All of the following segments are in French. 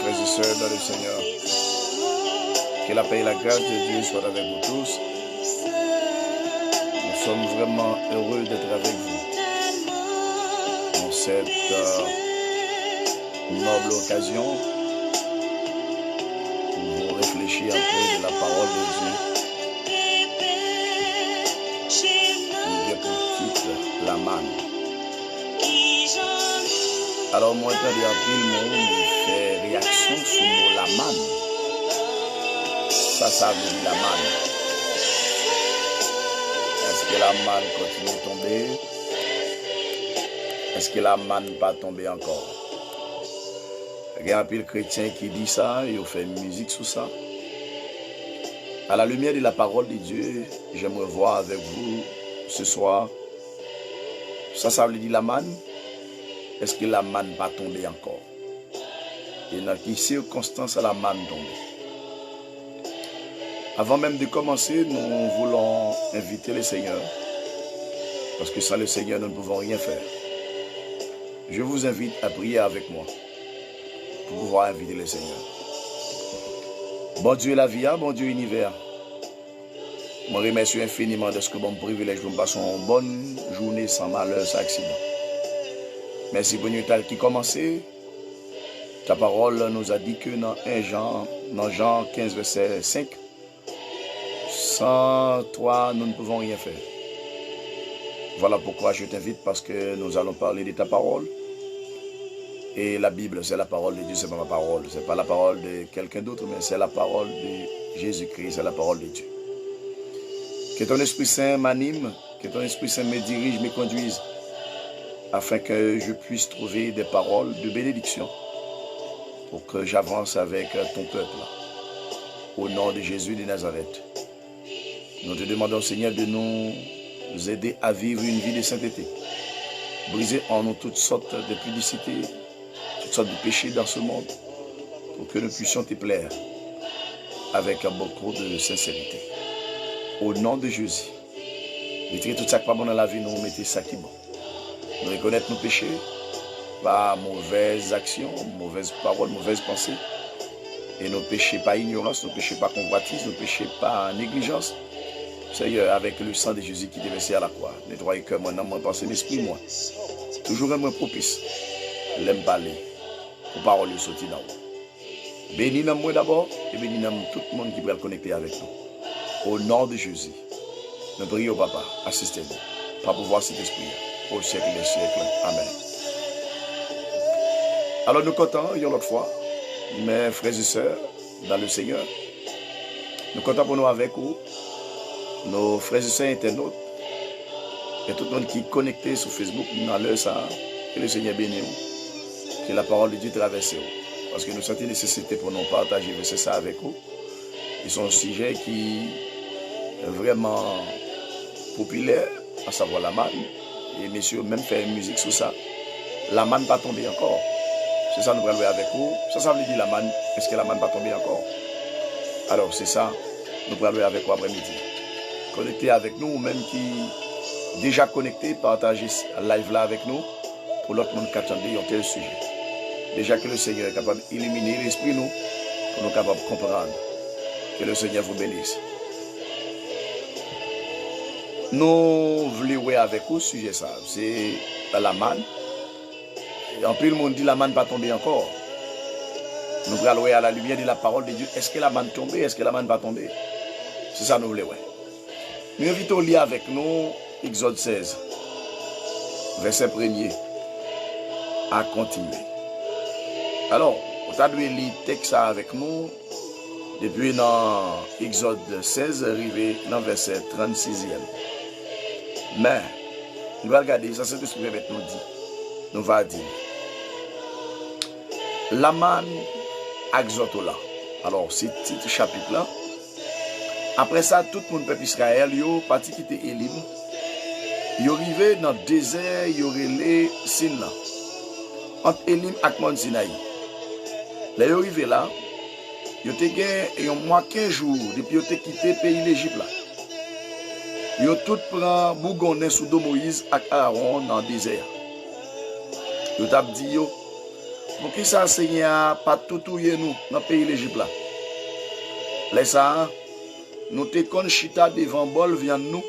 frères et sœurs dans le Seigneur. Que la paix et la grâce de Dieu soient avec vous tous. Nous sommes vraiment heureux d'être avec vous en cette noble occasion pour vous réfléchir un peu de la parole de Dieu. Il y a pour titre la manne. Alors moi, quand il y a pris le monde, il fait réaction sur le mot la manne. Ça veut dire la manne. Est-ce que la manne continue de tomber? Est-ce que la manne pas tomber encore? Il y a un pile chrétien qui dit ça, et on fait musique sur ça. À la lumière de la parole de Dieu, j'aimerais voir avec vous ce soir. Ça veut dire la manne. Est-ce que la manne va tomber encore? Et dans quelles circonstances la manne tombe? Avant même de commencer, nous voulons inviter le Seigneur. Parce que sans le Seigneur, nous ne pouvons rien faire. Je vous invite à prier avec moi pour pouvoir inviter le Seigneur. Bon Dieu la vie, bon Dieu univers. Je vous remercie infiniment de ce que bon privilège nous passons une bonne journée sans malheur, sans accident. Merci pour nous qui commencé. Ta parole nous a dit que dans Jean 15, verset 5, sans toi, nous ne pouvons rien faire. Voilà pourquoi je t'invite, parce que nous allons parler de ta parole. Et la Bible, c'est la parole de Dieu, c'est pas ma parole. C'est pas la parole de quelqu'un d'autre, mais c'est la parole de Jésus-Christ, c'est la parole de Dieu. Que ton Esprit Saint m'anime, que ton Esprit Saint me dirige, me conduise, afin que je puisse trouver des paroles de bénédiction pour que j'avance avec ton peuple. Au nom de Jésus de Nazareth. Nous te demandons, Seigneur, de nous aider à vivre une vie de sainteté. Briser en nous toutes sortes de publicités, toutes sortes de péchés dans ce monde, pour que nous puissions te plaire avec beaucoup de sincérité. Au nom de Jésus, retirer tout ça qui n'est pas bon dans la vie, nous mettez ça qui est bon. Nous reconnaître nos péchés, pas mauvaises actions, mauvaises paroles, mauvaises pensées. Et nos péchés pas ignorance, nos péchés pas convoitise, nos péchés pas négligence. Seigneur, avec le sang de Jésus qui est versé à la croix, nettoyez que mon âme, mon pensée, l'esprit, moi. Toujours un moins propice. L'aime parler. Pour parole de sortir d'en haut. Bénis moi d'abord et bénis tout le monde qui peut le connecter avec nous. Au nom de Jésus, nous prions, Papa, assistez-nous. Par pouvoir cet esprit, au siècle des siècles. Amen. Alors nous comptons, une autre fois, mes frères et sœurs, dans le Seigneur, nous comptons pour nous avec vous, nos frères et sœurs internautes, et tout le monde qui est connecté sur Facebook, dans l'heure ça, que le Seigneur bénisse, que la parole de Dieu traverse vous. Parce que nous sentons nécessité pour nous partager ça avec vous. Ils sont un sujet qui est vraiment populaire, à savoir la manne. Et messieurs, même faire une musique sur ça. La manne va tomber encore. C'est ça nous allons avec vous. Ça veut dire la manne. Est-ce que la manne va tomber encore? Alors c'est ça, nous allons avec vous après-midi. Connectez avec nous, même qui déjà connecté, partagez live là avec nous pour l'autre monde qui attendait un tel sujet. Déjà que le Seigneur est capable d'illuminer l'esprit nous pour nous capables de comprendre. Que le Seigneur vous bénisse. Nous voulons voir avec vous sujet ça. C'est la manne. En plus, le monde dit la manne va tomber encore. Nous allons voir à la lumière de la parole de Dieu. Est-ce que la manne tombe? Est-ce que la manne va tomber? C'est ça que nous voulons voir. Nous invitons à lire avec nous Exode 16, verset 1er, à continuer. Alors, on a dû lire le texte avec nous depuis dans Exode 16, arrivé dans verset 36e. Mais, nous allons regarder, ça c'est ce que nous dit. Nous va dire. La manne exotola. Alors, c'est le titre chapitre là. Après ça, tout le monde peuple Israël, yo parti qui était Élim. Yo arrivé dans le désert, yo relé Sin là. Entre Élim et Mont Sinaï. Là, yo arrivé là. Yo te gen moins 15 jours depuis yo te quitté pays l'Égypte là. Yo tout prend bougonnet sous dos Moïse et Aaron dans le désert. Yo t'a dit yo, Pour qui ça, Seigneur, pas tout touyer nous dans le pays l'Égypte là. Laisse ça, nous te kon chita devant bol viande nous.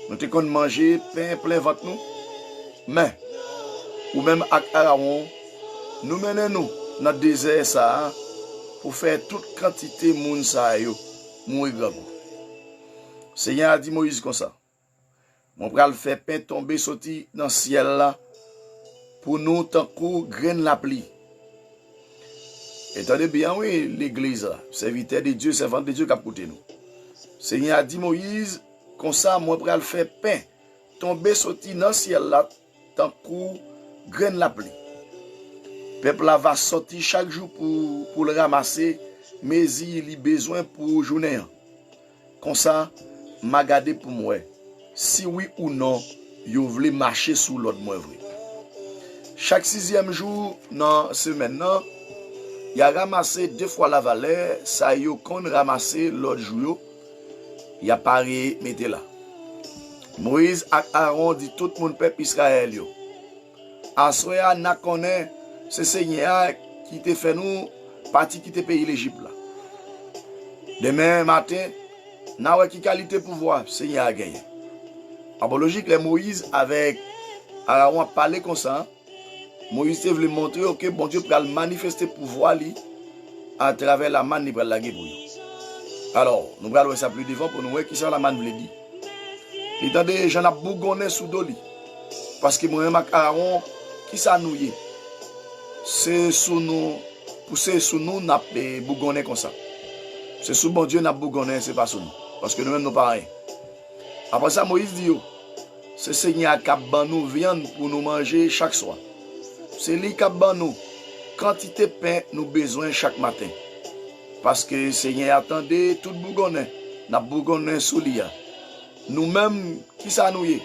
Nous te kon manger pain plein ventre nous. Mais, ou même avec Aaron, nous menons nous dans le désert ça pour faire toute quantité de moun sa yo mourir grand. Seigneur a dit Moïse comme ça. Mon pral faire pain tomber sorti dans le ciel là pour nous tant que graine la pluie. Entendez bien, oui, l'église là, serviteur de Dieu, servant de Dieu qui a côté nous. Seigneur a dit Moïse, comme ça, moi pral faire pain tomber sorti dans le ciel là tant que graine la pluie. Peuple là va sortir chaque jour pour le ramasser, mais il a besoin pour journée. Comme ça, m'a gardé pour moi. Si oui ou non, vous voulez marcher sous l'autre moi vrai. Chaque 6e jour dans la semaine, il a ramassé 2 fois la valeur, ça y a ramassé l'autre jour, il a paré, mettez là. Moïse et Aaron dit tout le monde peuple Israël. Assoya n'a connaît ce Seigneur qui te fait nous parti qui te pays l'Égypte là. Demain matin, n'a qui qualité pouvoir Seigneur a gagné. En logique, les Moïse avec Aaron a parlé comme ça. Moïse voulait montrer que bon Dieu peut manifester pouvoir lui à travers la manne pour la guerre pour nous. Alors, nous allons ça plus devant pour nous voir qui ça la manne veut dire. Il y a des gens qui bougonné sous doli. Parce que moi-même Aaron qui ça nous y c'est sous nous pousser sous nous n'a bougonné comme ça. C'est sous bon Dieu n'a bougonné, c'est pas sous nous parce que nous-mêmes nous pas rien. Après ça Moïse dit c'est Seigneur qui a nous viande pour nous manger chaque soir. C'est lui qui a nous quantité de pain nous besoin chaque matin. Parce que Seigneur attendait tout bougonné, n'a bougonné sous lui. Nous-mêmes qui ça nous y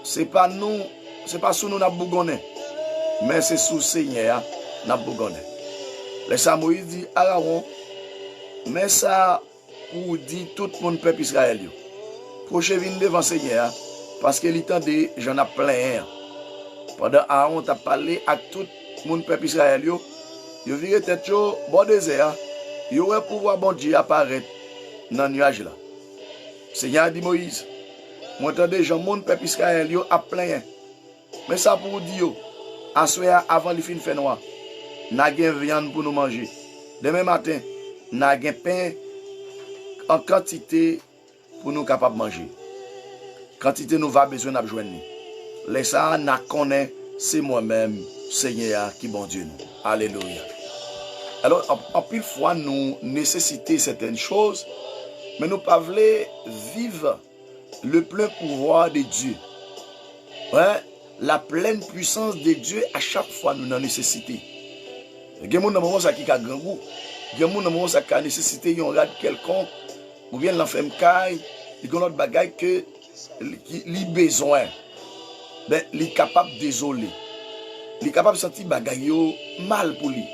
c'est pas nous, c'est pas sous nous n'a bougonné. Mais c'est sous Seigneur n'a bougonné. Les Moïse dit Aaron, mais ça pour dire tout le monde peuple Israël. Proche vin devant Seigneur parce que il tendait j'en ai plein. Pendant Aaron t'a parlé à tout le monde peuple Israël yo viré tête yo bon désert. Yo aurait pouvoir bon Dieu apparaître dans nuage là. Seigneur dit Moïse, moi entendez Jean monde peuple Israël yo a plein. Mais ça pour dire assoya avant le fin fait noir. N'a gen viande pour nous manger. Demain matin, n'a gen pain en quantité pour nous capable manger. Quantité nous va besoin n'a joindre. Les ça n'a connaît c'est moi-même Seigneur qui bon Dieu nous. Alléluia. Alors en pile fois nous nécessitons certaines choses mais nous pas voulons vivre le plein pouvoir de Dieu. Ouais, la pleine puissance de Dieu à chaque fois nous en nécessité. Il y a des moments qui a grand goût. Il y a des moments qui a nécessité un rad quelconque ou bien l'enfant caille, il y a d'autres bagailles que il besoin. Ben, il est capable de désoler. Il est capable de sentir bagaille mal pour lui.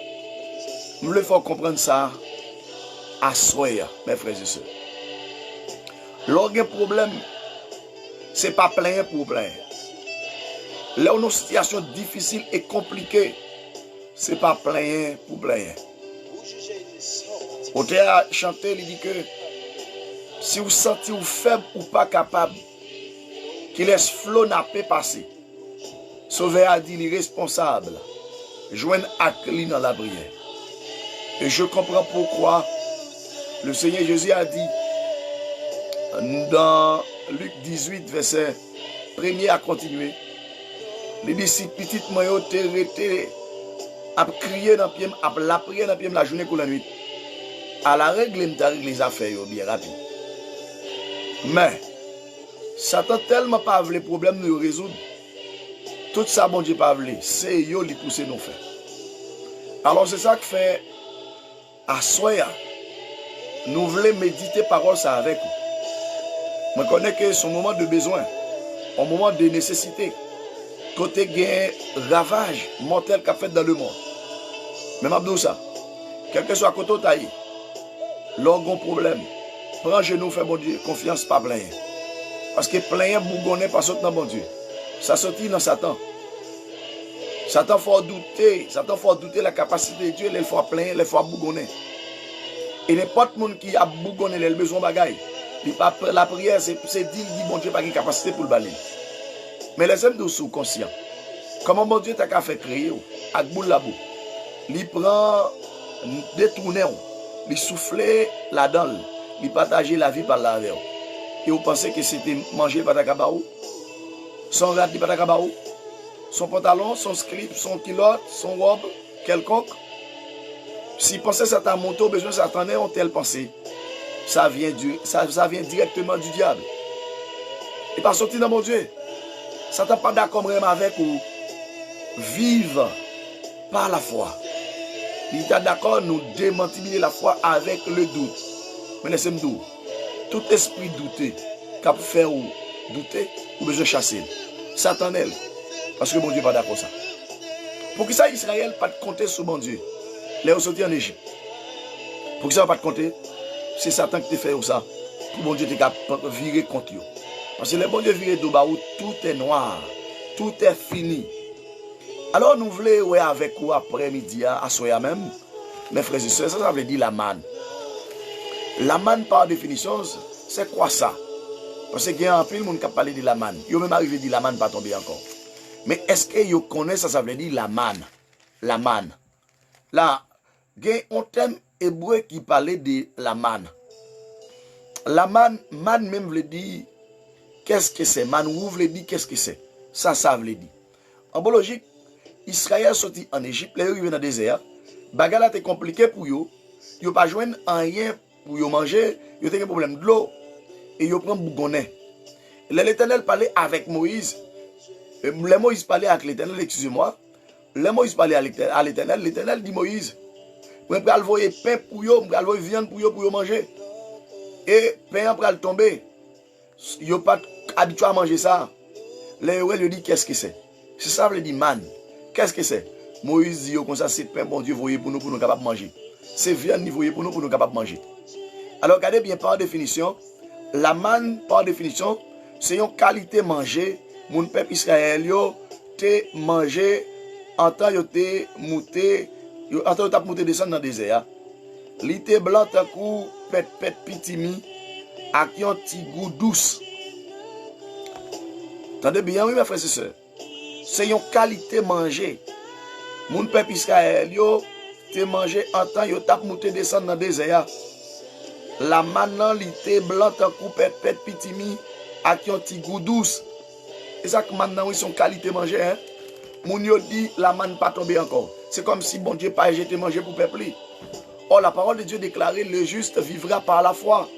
Nous le faut comprendre ça à soi, mes frères et sœurs. Lorsqu'il y a un problème, ce n'est pas plein pour plein. Là où une situation difficile et compliquée, ce n'est pas plein pour plein. Auteur a chanté, il dit que si vous sentez vous faible ou pas capable, qu'il laisse flot napper passer. Sauveur a dit l'irresponsable. Joigne Akli dans la prière. Et je comprends pourquoi le Seigneur Jésus a dit dans Luc 18, verset 1er à continuer. Les disciples petites moyens été à crier dans pied, à la prière dans pied la journée ou la nuit. À la règle, il règle les affaires bien rapide. Mais Satan tellement pas voulu problème nous résoudre. Tout ça bon Dieu pas voulu, c'est yo li pousser nous faire. Alors c'est ça que fait à soya. Nous voulons méditer parole ça avec vous. Je connais que son moment de besoin, un moment de nécessité, côté gain ravage mortel qu'a fait dans le monde. Même Abdou ça, quel que soit côté taillé, l'orgon problème, prends genou, fais bon Dieu, confiance pas plein. Parce que plein bougonné pas sorti dans bon Dieu. Ça sortit dans Satan. Satan faut douter la capacité de Dieu, il faut plein, il faut bougonner. Et n'importe monde qui a bougonné, il a besoin de bagaille. La prière, c'est dire, bon Dieu, pas de capacité pour le balayer. Mais les hommes de sous conscients. Comment bon Dieu t'a fait créer, avec boule la boue. Il prend, détourner, il souffle la dent, il partage la vie par la verre. Et vous pensez que c'était manger le patakabaou? Son rat de patakabaou? Son pantalon, son script, son culotte, son robe, quelconque? Si vous pensez que ça t'a monté au besoin, ça t'en est en telle pensée. Ça vient directement du diable. Et pas sorti dans mon Dieu. Ça t'a pas d'accord même avec ou vivre par la foi. Il est d'accord nous démentir la foi avec le doute. Mais laissez-moi dire, tout esprit douté, qui fait ou douter, ou besoin de chasser. Satan elle. Parce que mon Dieu n'est pas d'accord ça. Pour que ça, Israël pas compter sur mon Dieu. Les ont sorti en Égypte. Pour que ça, pas compter, c'est Satan qui te fait ça. Pour mon Dieu te virer contre eux. Parce que les bon Dieu viré de bas où tout est noir, tout est fini. Alors nous voulons ouais, avec vous après-midi à soir même, mes frères et sœurs, ça veut dire la manne. La manne par définition, c'est quoi ça? Parce qu'il y a un peu de monde qui a parlé de la manne. Ils ont même arrivé à dire la manne pas tomber encore. Mais est-ce que vous connaissez ça veut dire la manne? La manne. Là, il y a un thème hébreu qui parlait de la manne. La manne même veut dire qu'est-ce que c'est? Man ou veut dire qu'est-ce que c'est? Ça veut dire. En bon logique, Israël sorti en Égypte, les arrivé dans le désert. Bagala était compliqué pour eux. Ils n'ont pas joint rien pour manger. Ils ont un problème de l'eau. Et ils prennent bougonnet. L'Éternel parlait avec Moïse. Moïse parlait avec l'Éternel, excusez-moi. Moïse parlait à l'Éternel. L'Éternel dit Moïse, je vais envoyer pain pour eux, je vais envoyer viande pour eux manger. Et pain va tomber. Ils n'ont pas habitué à manger ça. Les lui dit qu'est-ce que c'est? C'est ça veut dire man. Qu'est-ce que c'est? Moïse dit comme ça, c'est pain, bon Dieu, voyez pour nous capables de manger. C'est viande, voyez pour nous capables de manger. Alors, regardez bien par définition, la manne, par définition, c'est une qualité manger. Mon peuple Israël, te manger en temps yo te monté, en temps yo t'a monté descendre dans le désert. Li te blanc tant coup pet pitimi avec un petit goût douce. Attendez bien, oui, mes frères et sœurs. C'est une qualité manger. Mon peuple Israël, te manger en temps yo t'a monté descendre dans le désert. La manne li te blanc tant coup pet pitimi avec un petit goût douce. Et ça que maintenant, ils sont qualité manger. Hein? Moun yo dit la manne pas tomber encore. C'est comme si bon Dieu pas jeté manger pour peuple. Or la parole de Dieu déclarait le juste vivra par la foi.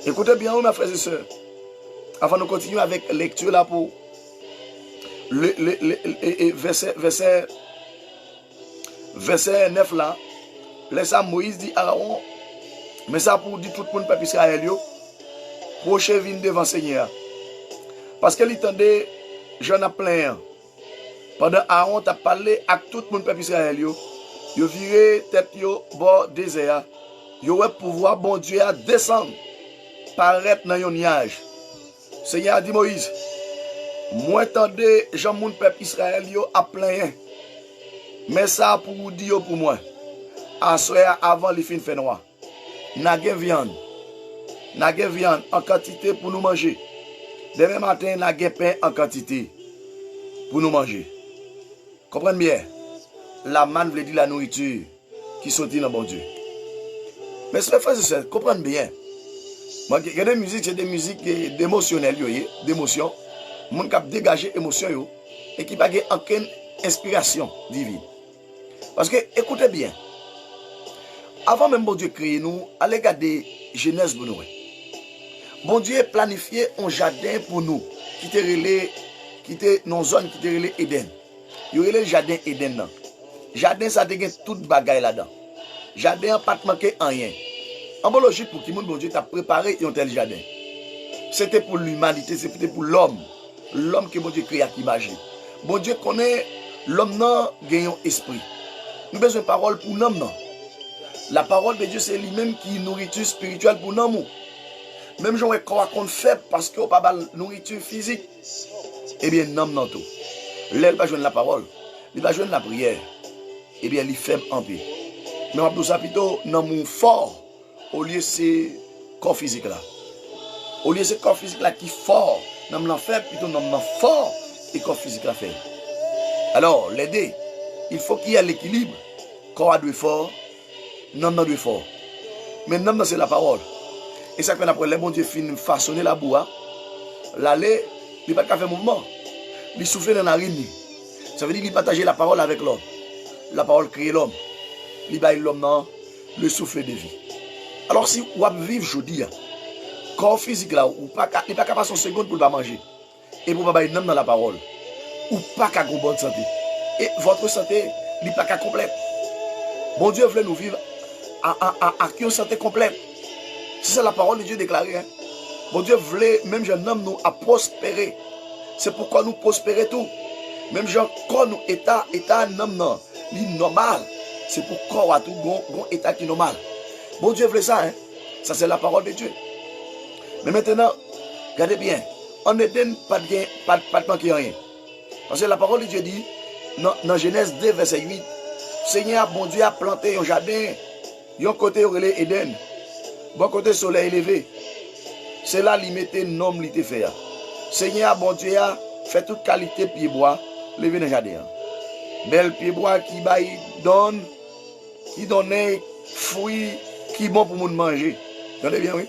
Écoutez bien, mes frères et sœurs. Avant de continuer avec lecture là pour verset 9 là. Laissez Moïse dit Aaron, mais ça pour dire tout le monde peuple Israël prochain vin devant Seigneur. Parce que l'entendait, j'en ai plein. Pendant Aaron t'a parlé à tout le monde peuple Israël, yo viré tête yo bord désert. Yo ouais pouvoir bon Dieu à descendre, paraître dans un nuage. Seigneur a dit Moïse, moi entendez Jean mon peuple Israël yo à plein. Mais ça pour vous dire pour moi. À soir avant les fins fait noir. N'a viande en quantité pour nous manger. Demain matin, n'a pain en quantité pour nous manger. Comprenez bien? La manne veut dire la nourriture qui sortit dans bon Dieu. Mais ce frère, c'est comprenez bien. Moi, il y a des musiques, c'est des musiques émotionnelles, d'émotion. Mon cap dégager émotion et qui n'a aucune inspiration divine. Parce que, écoutez bien, avant même bon Dieu créer nous, allez regarder Genèse pour nous. Bon Dieu planifié un jardin pour nous, qui était dans une zone qui était relé Éden. Il y a le jardin Éden. Jardin, ça a tout bagaille là-dedans. Jardin n'a pas manqué rien. En bon logique, pour qui bon Dieu t'a préparé un tel jardin. C'était pour l'humanité, c'était pour l'homme. L'homme que bon Dieu crée avec l'image. Bon Dieu connaît l'homme non gagne un esprit. Nous avons besoin de parole pour l'homme. La parole de Dieu, c'est lui-même qui est nourriture spirituelle pour nous. Même si on est faible parce qu'on n'a pas de nourriture physique, eh bien, non, tout. L'elle pas joindre la parole, il va joindre la prière. Eh bien, il est faible en paix. Mais on ça plutôt dans mon fort, au lieu de ce corps physique là. Au lieu de ce corps physique là qui est fort, dans mon faible, plutôt dans mon fort et corps physique là faible. Alors, l'aider, il faut qu'il y ait l'équilibre. Corps a deux fort, non deux fort. Mais non, c'est la parole. Et ça qu'on après, les bon Dieu finit façonner la boue, l'aller, il ne va pas faire mouvement. Il souffle dans la narine. Ça veut dire qu'il partage la parole avec l'homme. La parole crée l'homme. Il baille l'homme dans le souffle de vie. Alors si vous vivez aujourd'hui, corps physique là, ou pas capable de seconde pour ne pas manger. Et pour ne pas bailler dans la parole. Ou pas qu'à une bonne santé. Et votre santé n'est pas qu'à complète. Bon Dieu voulait nous vivre à une santé complète. C'est ça la parole de Dieu déclarée. Hein? Bon Dieu voulait, même jeune homme, nous à prospérer. C'est pourquoi nous prospérer tout. Même jean quand nous état un homme non, normal. C'est pour corps à tout bon état qui est normal. Bon Dieu voulait ça. Hein? Ça c'est la parole de Dieu. Mais maintenant, regardez bien. On est pas de manquer rien. Parce que la parole de Dieu dit, dans Genèse 2, verset 8, Seigneur, bon Dieu a planté un jardin, un côté relais Éden, bon côté soleil élevé. C'est là qu'il mettait nom, il était fait. Seigneur, bon Dieu a fait toute qualité pied bois, levé dans le jardin. Bel pied bois qui donne, qui donne fruits qui bon pour nous manger. Vous entendez bien, oui?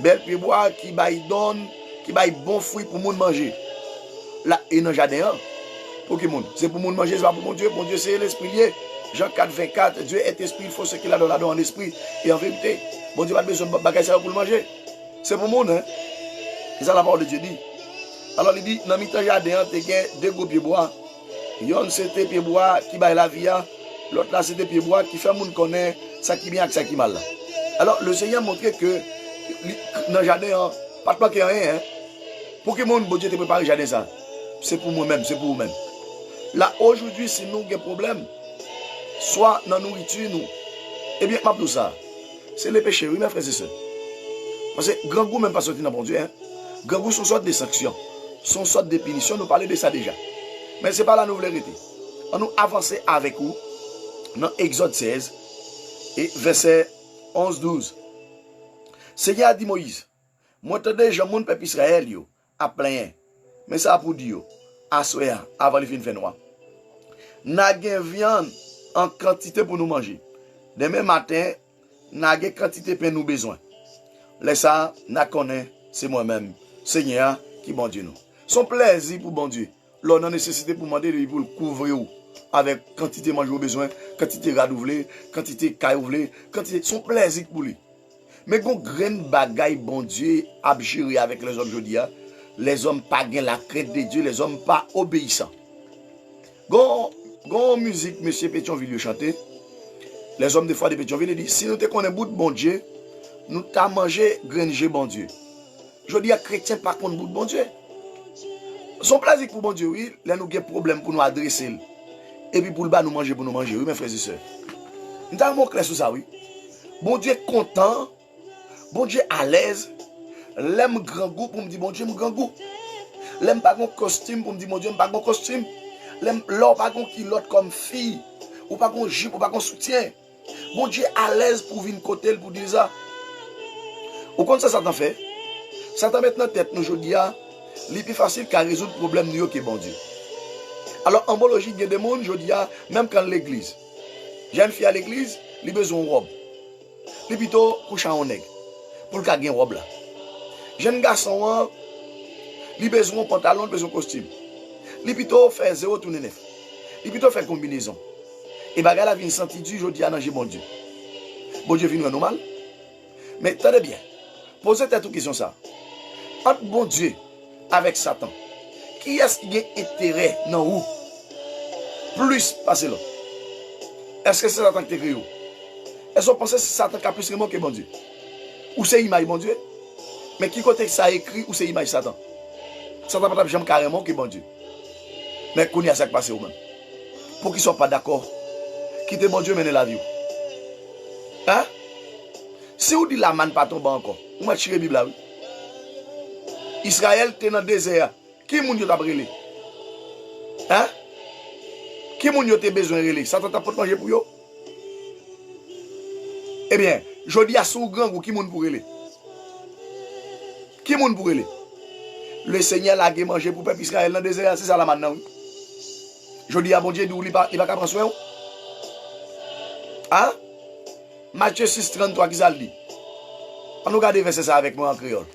Bel pied bois qui donne, qui bon fruits pour nous manger. Là, et dans le jardin, pour qui monde? C'est pour nous manger, c'est pas pour mon Dieu. Mon Dieu, c'est l'esprit lié. Jean 4, 24, Dieu est esprit, il faut ce qu'il a dans en esprit et en vérité. Bon Dieu, pas besoin de bagages pour le manger. C'est pour le monde, hein? C'est ça la parole de Dieu dit. Alors il dit, dans le jardin, tu as deux gros pieds bois. Yon c'était pieds bois qui baille la vie, l'autre là c'était pieds bois qui fait monde connaît ça qui bien et ça qui mal. Alors le Seigneur montré que dans le jardin, pas de manquer rien. Hein? Pour que le monde, bon Dieu, te prépare le jardin ça. C'est pour moi-même, c'est pour vous-même. Là, aujourd'hui, si nous avons un problème, soit dans la nourriture, nous, eh bien, tout ça, c'est le péché, oui, mes frères et sœurs. Parce que grand goût, même pas sorti dans bon Dieu, hein. Grand goût sont sorte de sanctions, sont sorte de punitions, nous parlons de ça déjà. Mais ce n'est pas la nouvelle vérité. On nous avancer avec vous dans Exode 16 et verset 11-12. Seigneur a dit Moïse, moi, t'entendais, j'ai mon peuple Israël, à plein, mais ça a pour dire, à soir, avant les fins de faire noir. N'a gen viande en quantité pour nous manger. Demain matin, n'a gen quantité pour nous besoin. Laisse ça, n'a connaît, c'est moi-même, Seigneur, qui bon Dieu nous. Son plaisir pour bon Dieu. L'on a nécessité pour demander pour le couvrir avec quantité manger au besoin, quantité radouvelée, quantité caille quantité son plaisir pour lui. Mais quand graine bagaille bon Dieu a géré avec les hommes aujourd'hui, les hommes pas gain la crainte de Dieu, les hommes pas obéissants. Gon musique monsieur Pétionville chanté. Les hommes des fois de Pétionville disent si nous te connaissons bout de bon Dieu, nous t'a mangé graine bon Dieu. Je dis à chrétien par contre bout de bon Dieu. Son plaisir pour bon Dieu, oui, là nous avons des problèmes pour nous adresser. Et puis pour le bas nous manger, oui, mes frères et sœurs. Nous avons un clair sur ça, oui. Bon Dieu est content, bon Dieu à l'aise. L'aime grand goût pour me dire bon Dieu, mon grand goût. L'aime pas un costume pour me dire mon Dieu, pas un costume. L'aime l'or pas un kilote comme fille, ou pas un jupe, ou pas un soutien. Bon Dieu à l'aise pour venir côté pour dire ça. Au compte ça, Satan fait. Satan met dans tête nous aujourd'hui. C'est plus facile qu'à résoudre le problème nous que bon Dieu. Alors, en biologie, il y a des gens, je dis, même quand l'église, j'ai une fille à l'église, il a besoin de robe. Il est plutôt couché en nègre. Pour le cas de robe là. J'ai un garçon, il a besoin de pantalon, il a besoin de costume. Il est plutôt fait 0 tourner 9. Il est plutôt fait combinaison. Et bien, la vie sentit du, je dis, ah non, j'ai bon Dieu. Bon Dieu vient normal. Mais tenez bien, posez-vous toute question ça. Entre bon Dieu avec Satan, qui est-ce qui a intérêt dans où? Plus passer là. Est-ce que c'est Satan qui écrit? Est-ce qu'on pense que c'est Satan qui a plus vraiment que bon Dieu? Ou c'est image bon Dieu? Mais qui côté ça écrit ou c'est image Satan? Satan pas jamais carrément que bon Dieu. Mais qu'on y a ça qui passe au même. Pour qu'ils ne soient pas d'accord, quittez bon Dieu mener la vie. Hein? Si vous dites la manne pas tomber encore, vous m'avez tiré la Bible là, oui. Israël était dans le désert. Qui est-ce qui t'a brûlé? Qui moun yo te besoin de relé? Ça t'a pas manger pour yo? Eh bien, je dis à sous grand goût, qui moun pour relé? Qui moun pour relé? Le Seigneur l'a manger pour peuple Israël dans le désert, c'est ça la maintenant. Je dis à mon Dieu, il va pas prendre soin. Hein? Matthieu 6, 33, qui ça le dit? On nous regarde verset ça avec moi en créole.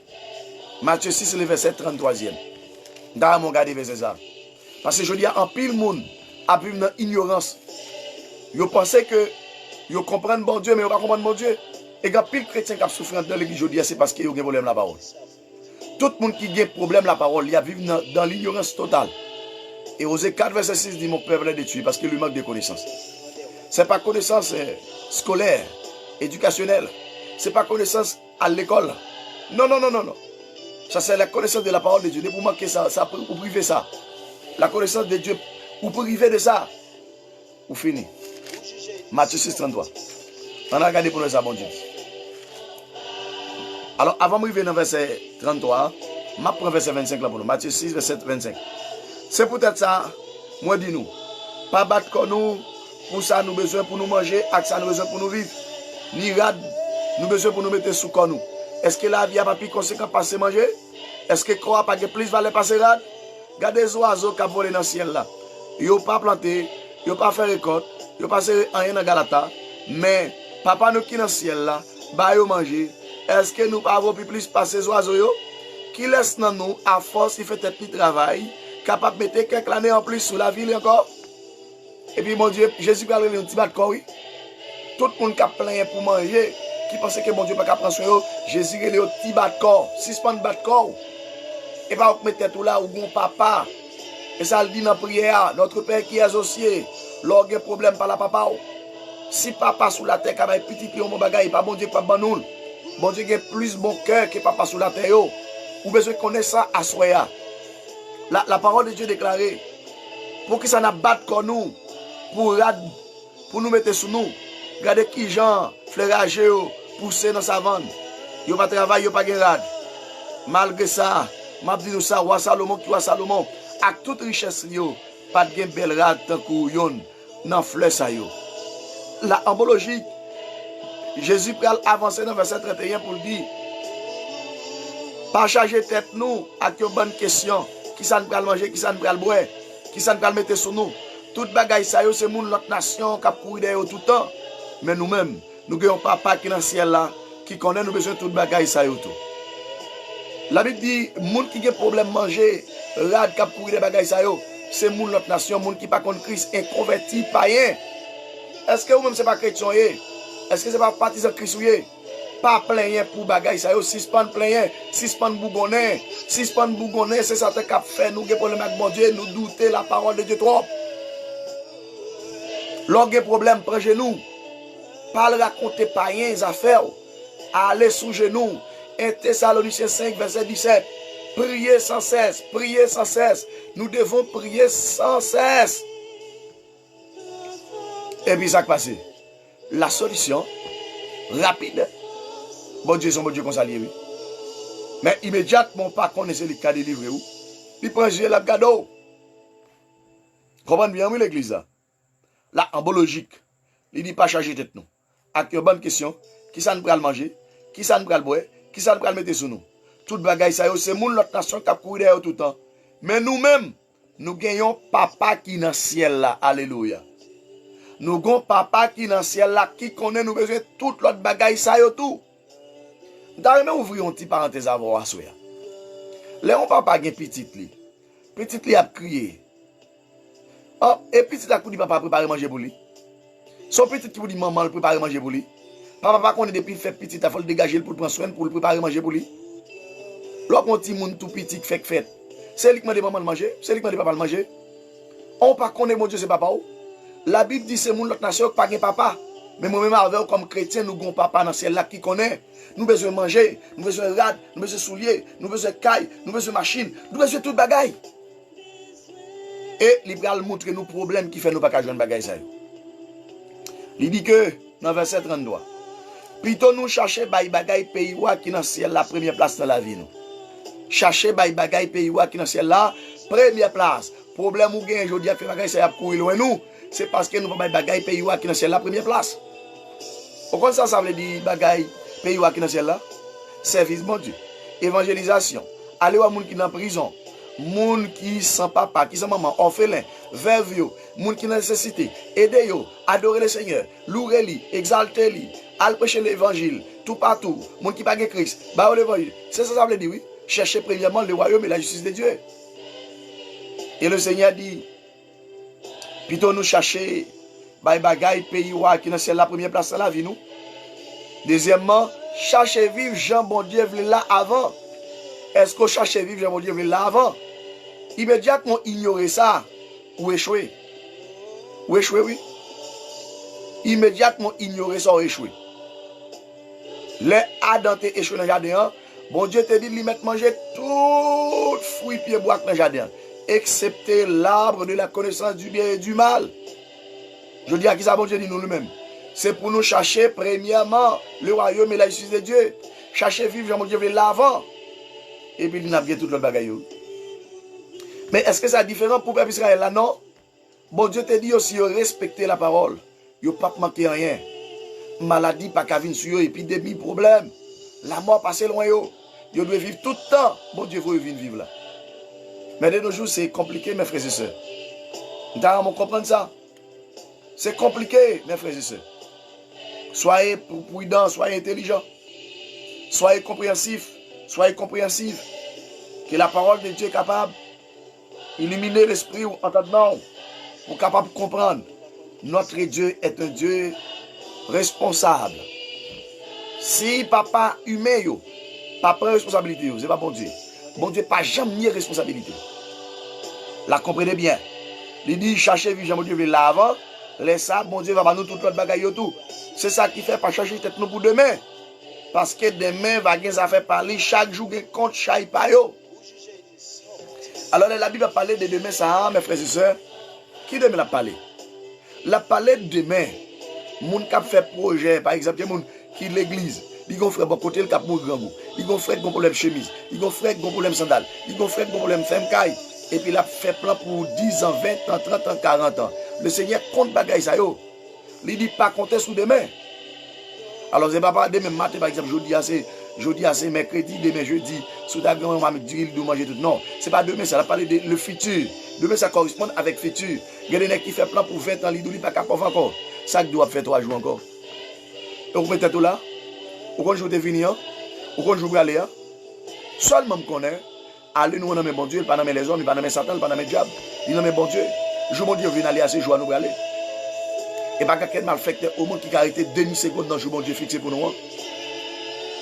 Matthieu 6, le verset 33e. D'ailleurs, on regarde verset ça. Parce que je dis à un pile monde, à vivre dans l'ignorance. Ils pensent que ils comprennent bon Dieu, mais ils ne comprennent pas bon Dieu. Et quand pile chrétien qui a souffert dans l'église, je dis c'est parce qu'ils ont un problème la parole. Tout le monde qui a un problème la parole, il a vécu dans l'ignorance totale. Et Osée 4, verset 6 dit mon peuple est détruit parce qu'il lui manque de connaissances. Ce n'est pas connaissance scolaire, éducationnelle. Ce n'est pas connaissance à l'école. Non, non, non, non, non. Ça, c'est la connaissance de la parole de Dieu. Vous manquez ça, vous privez ça. La connaissance de Dieu, vous privez de ça. Vous finissez. Matthieu 6, 33. On a regardé pour nous ça, bon Dieu. Alors, avant de revenir dans verset 33, je prends verset 25 là pour nous. Matthieu 6, verset 25. C'est peut-être ça, moi dis nous. Pas battre nous, pour ça nous besoin pour nous manger, avec ça nous besoin pour nous vivre. Ni rad, nous besoin pour nous mettre sous corps nous. Est-ce que la vie a pas plus conséquent passer manger? Est-ce que quoi pas plus valeur passer rad? Regardez les oiseaux qui volent dans le ciel là. Ils n'ont pas planté, ils n'ont pas fait récolte, ils n'ont pas fait rien dans Galata. Mais papa nous qui dans le ciel là, bah ils manger. Est-ce que nous pas avoir plus passer les oiseaux qui laissent dans nous à force il fait un petit travail, capable de mettre quelques années en plus sur la ville encore? Et puis mon Dieu, Jésus va aller un petit bat de corps, oui. Tout le monde qui a plein pour manger, qui pensait que mon Dieu ne peut pas prendre soin de Jésus va aller un petit bat de corps, 6 points de bat de corps. Et pas mettre tout là où mon papa. Et ça le dit dans la prière, notre Père qui est associé, lorsqu'il y a un problème par la papa. Si papa sous la terre, il y a petit pion, mon bagage, pas bon Dieu qui pas bon. Bon Dieu qui a plus bon cœur que papa sous la terre. Ou besoin de connaître ça à soi. La parole de Dieu déclarée, pour que ça n'a pas comme nous, pour nous mettre sous nous. Regardez qui Jean, fleuragé, poussé dans sa vente. Il va travailler, il va pas rad. Malgré ça, m'a dit nous ça, roi Salomon, qui roi Salomon, avec toute richesse, pas de belle rad, tant que yon, dans fleur ça yo. La embologie, Jésus peut avancer dans verset 31 pour dire, pas charger tête nous avec une bonne question, qui ça nous peut manger, qui ça nous peut boire, qui ça nous peut mettre sur nous. Tout bagaille ça yo, c'est moun notre nation qui a couru derrière tout le temps. Mais nous-mêmes, nous avons un papa qui est dans le ciel là, qui connaît nous besoin de tout bagaille ça yo tout. La Bible dit, moun qui a problème manger, rad qui a couru des bagailles ça yo, c'est moun notre nation, moun qui pas contre Christ, inconverti, païen. Est-ce que vous-même c'est pas chrétien? Est-ce que c'est pas partisan Christ? Pas plein pour bagaille ça yo, 6 pan plein, 6 pan bougonnet, 6 pan bougonnet, c'est ça qui a fait nous des problèmes avec mon Dieu, nous douter la parole de Dieu trop. Lorsque problème prend genou, pas raconter païens affaires, aller sous genou. 1 Thessaloniciens 5 verset 17. Priez sans cesse, priez sans cesse. Nous devons prier sans cesse. Et puis ça qui passe. La solution rapide. Bon Dieu, son bon Dieu qu'on s'allie, oui. Mais immédiatement, pas connaître le cas de livrer où. Il prend Jésus la cadeau. Comprenez bien, oui, l'église là. Là, en bon logique, il dit pas charger tête nous. Avec une bonne question, qui ça nous pral manger, qui ça nous pral boire, qui ça nous pral mettre sur nous. Tout bagaille ça, c'est moun notre nation qui a couru derrière tout le temps. Mais nous-mêmes, nous gagnons papa qui est dans le ciel là. Alléluia. Nous avons papa qui est dans le ciel là, qui connaît nous besoin toute l'autre bagaille ça tout. D'ailleurs, ouvrir une petite parenthèse avant à soi. Là, on papa gen petite li. Petite li a crié. Oh, et petit à coup dit papa préparer manger pour lui. Son petit qui vous dit maman le préparer manger pour lui. Papa pas connaît depuis fait petit, il faut le dégager pour le prendre soin pour le préparer manger pour lui. Lorsqu'on petit monde tout petit fait. C'est lui qui m'a dit maman de manger, c'est lui qui m'a dit papa de manger. On pas connaît mon Dieu c'est papa ou. La Bible dit c'est mon notre nation qui pas gen papa. Mais moi-même avec comme chrétien nous avons papa dans ciel là qui connaît. Nous besoin manger, nous besoin rad, nous besoin souliers, nous besoin caille, nous besoin machine, nous besoin tout bagaille. Et il va montrer nous problèmes qui fait nous pas joindre bagaille ça. Il dit que dans verset 32. Plutôt nous chercher bagaille pays qui dans ciel la première place dans la vie nous. Chercher bagaille pays qui dans ciel là première place. Problème ou gain aujourd'hui a fait bagaille ça a courir loin nous. c'est parce que nous ne pouvons pas bagaille pays qui dans la première place. Pourquoi ça veut dire bagaille pays qui dans ciel là? Service bon Dieu, évangélisation, aller à moun qui dans prison, moun qui sans papa, qui sans maman, orphelin, veuve, moun qui nécessité, aider yo, adorer le Seigneur, louer lui, exalter lui, aller prêcher l'évangile, tout partout, moun qui pas de Christ, bah l'évangile. C'est ça veut dire oui. Chercher premièrement le royaume et la justice de Dieu. Et le Seigneur dit, plutôt nous chercher bagaille pays qui dans la première place dans la vie nous. Deuxièmement, chercher vivre Jean bon Dieu là avant. Est-ce que chercher vivre Jean bon Dieu là avant? Immédiatement ignorer ça ou échouer. Ou échouer oui. Immédiatement ignorer ça ou échouer. Les Adam t'es échoué dans le jardin. Bon Dieu te dit de lui mettre manger tout fruit pied bois dans le jardin, excepté l'arbre de la connaissance du bien et du mal. Je dis à qui ça, bon Dieu dit nous-mêmes. C'est pour nous chercher premièrement le royaume et la justice de Dieu. Chercher vivre, Jean mon Dieu, l'avant. Et puis il n'a bien tout le bagaille. Mais est-ce que c'est différent pour le peuple Israël là? Non. Bon Dieu te dit aussi de respecter la parole. Il n'y a pas manquer rien. Maladie, pas qu'à venir sur eux, épidémie, problème. La mort passe loin. Ils doivent vivre tout le temps. Bon Dieu, vous venir vivre là. Mais de nos jours, c'est compliqué, mes frères et sœurs. Vous comprenez ça? C'est compliqué, mes frères et sœurs. Soyez prudents, soyez intelligents. Soyez compréhensifs. Soyez compréhensifs. Que la parole de Dieu est capable d'illuminer l'esprit ou entendement pour capable de comprendre. Notre Dieu est un Dieu responsable. Si papa humain, pas prendre responsabilité, c'est pas bon Dieu. Bon Dieu pas jamais nier responsabilité. La comprenez bien. Il dit chercher vivre bon Dieu l'avant, laisse ça, bon Dieu va nous tout l'autre bagaille tout. C'est ça qui fait pas chercher tête nous pour demain. Parce que demain va gagner ça fait parler chaque jour compte chaque payo. Alors la Bible a parlé de demain ça, mes frères et sœurs. Qui demain l'a parlé? La parlé de demain. Moun qui fait projet, par exemple, moun qui l'église. Il y a un frère qui côté le cap pour grand goût. Il y a un frère qui a un problème chemise. Il y a un frère qui a un problème sandal. Il y a un frère qui a un problème femcaille. Et puis il a fait plan pour 10 ans, 20 ans, 30 ans, 40 ans. Le Seigneur compte bagaille ça yo. Il dit pas compter sous demain. Alors c'est pas demain matin par exemple, jeudi c'est mercredi, demain jeudi, sous ta grand maman dit il doit manger tout. Non, c'est pas demain, ça va parler de le futur. Demain ça correspond avec futur. Il y a des gens qui fait plan pour 20 ans, il dit pas capable encore. Ça doit faire 3 jours encore. Et vous mettez tout là. Ou quand je vais venir, ou quand je vais aller, seulement me connaît, aller nous dans mes bon Dieu, pas dans les hommes, pas dans mes Satan, pas dans mes diables, il dans mes bon Dieu. Je mon Dieu vient aller à ces jours nous aller. Et pas quelqu'un malfecteur au monde qui a arrêté demi-seconde dans le jour bon Dieu fixé pour nous.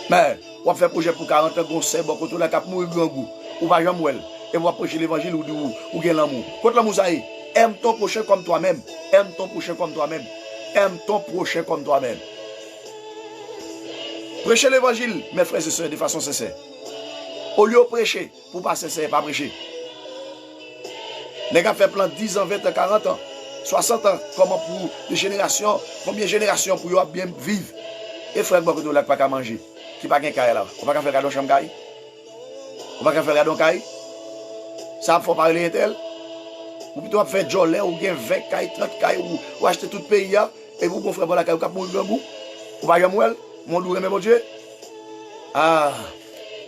Mais, on fait projet pour 40 ans, on sait, on la cap mourir grand goût, ou va jamais mourir, et on va prêcher l'évangile ou gain l'amour. Quand l'amour ça est, aime ton prochain comme toi-même, aime ton prochain comme toi-même, aime ton prochain comme toi-même. Prêchez l'évangile, mes frères et sœurs, de façon sincère. Au lieu de prêcher, pour pas sincère, pas prêcher. Les gars fait plan 10 ans, 20 ans, 40 ans, 60 ans, comment pour des générations, combien de générations pour bien vivre. Et frère, beaucoup de gens pas qu'à manger, qui pas qu'un caille là. On va faire cadeau chambre caille. On va faire cadeau caille. Ça faut parler un tel. Ou plutôt faire jolet ou bien 20 caille, 30 caille ou acheter tout le pays et vous pour faire la caille ou cap mourir grand goût. Ou va jamais mourir. Mon doux mon Dieu. Ah,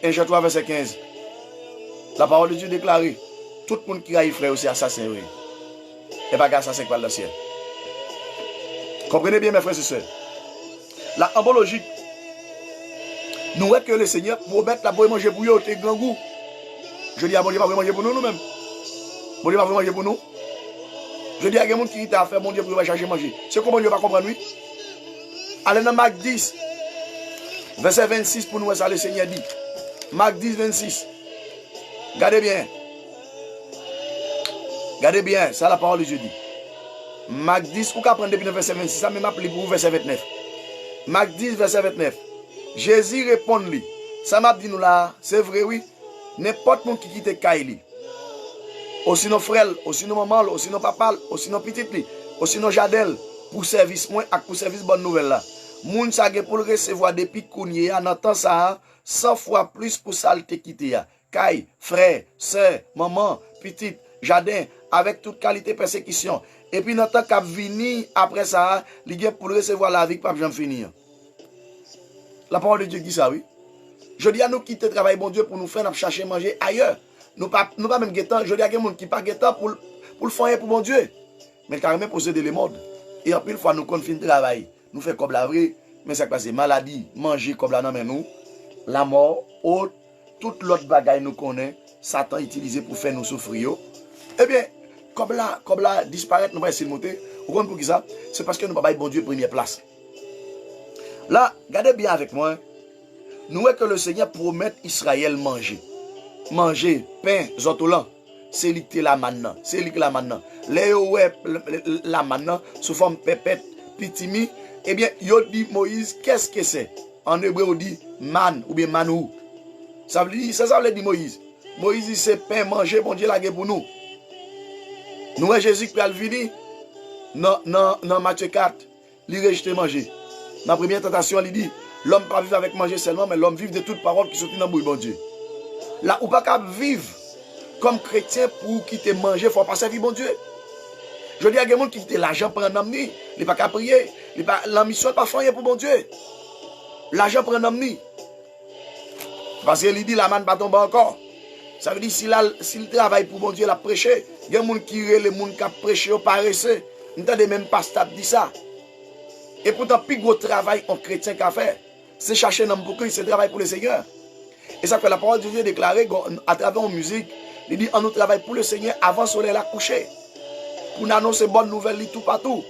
1 Jean 3, verset 15. La parole de Dieu déclarée. Tout le monde qui a eu frère aussi assassin. Oui. Et pas assassin qui va dans le ciel. Comprenez bien mes frères et sœurs. La embologie. Nous voyons que le Seigneur promet la pour manger pour eux, c'est grand goût. Je dis à mon Dieu, pas manger pour nous mêmes. Mon Dieu, pas manger pour nous. Je dis à quelqu'un qui t'a fait mon Dieu pour chercher manger. C'est comment Dieu va comprendre lui. Allez dans Marc 10. Verset 26 pour nous, ça le Seigneur dit. Marc 10, 26. Regardez bien. Regardez bien, ça la parole de Dieu dit. Marc 10, ou qu'à prendre depuis le verset 26, ça même appelé pour verset 29. Marc 10, verset 29. Jésus répond lui. Ça m'a dit nous là, c'est vrai oui. N'importe qui quitte Kaili. Aussi nos frères, aussi nos mamans, aussi nos papas, aussi nos petites, aussi nos jadels, pour service moins et pour service bonne nouvelle là. Moun sa ge pour recevoir depuis kounye en entend ça 100 fois plus pour ça te quitter ya. Kay, frère, sœur, maman, petite, jardin, avec toute qualité persécution. Et puis, dans le temps qu'il vini après ça, il vient pour recevoir la vie, pas jamais finir. La parole de Dieu dit ça, oui. Je dis à nous quitter le travail, bon Dieu, pour nous faire chercher manger ailleurs. Nous pas même guettant. Je dis à des gens qui pas guettant pour le faire pour bon Dieu. Mais carrément posséder les modes. Et en plus, fois nous confine le travail. Nous faisons comme la vraie. Mais ça passe maladie, manger comme la non nous. La mort, autre, toute l'autre bagaille nous connaît. Satan utilisé pour faire nous souffrir. Eh bien, comme là, disparaître, nous va essayer de monter. Vous comprenez pour qui ça? C'est parce que nous ne pouvons pas bon Dieu première place. Là, regardez bien avec moi. Nous voyons que le Seigneur promet Israël manger. Manger, pain, zotolan. C'est lui qui est là maintenant. C'est lui qui est là maintenant. Les ouais, là maintenant, sous forme pépette, pitimi. Eh bien, il dit Moïse, qu'est-ce que c'est? En hébreu, on dit man ou bien manou. Ça veut dire Moïse. Moïse dit c'est pain manger, bon Dieu l'a pour nous. Nous voyons Jésus qui a venir dans Matthieu 4, il rejette manger. Dans la première tentation, il dit l'homme pas vivre avec manger seulement, mais l'homme vive de toutes paroles qui sont dans le bouillon, bon Dieu. Là, ou pas qu'à vivre comme chrétien pour quitter manger, il faut pas servir bon Dieu. Je dis à des gens qui quittent l'argent pour un homme, il n'est pas qu'à prier. La mission n'est pas faire pour bon Dieu. L'argent pour un homme. Parce qu'il dit la main ne va pas tomber encore. Ça veut dire s'il travaille pour bon Dieu, il a prêché. Il y a des gens qui les gens qui prêché au paresseux. Nous avons même pas stable dit ça. Et pourtant, plus gros travail en chrétien qu'a fait, c'est chercher un homme pour Christ, c'est travail pour le Seigneur. Et ça que la parole de Dieu est déclarée à travers la musique. Il dit, on nous travaille pour le Seigneur avant le soleil a couché. Pour nous annoncer bonne nouvelle tout partout.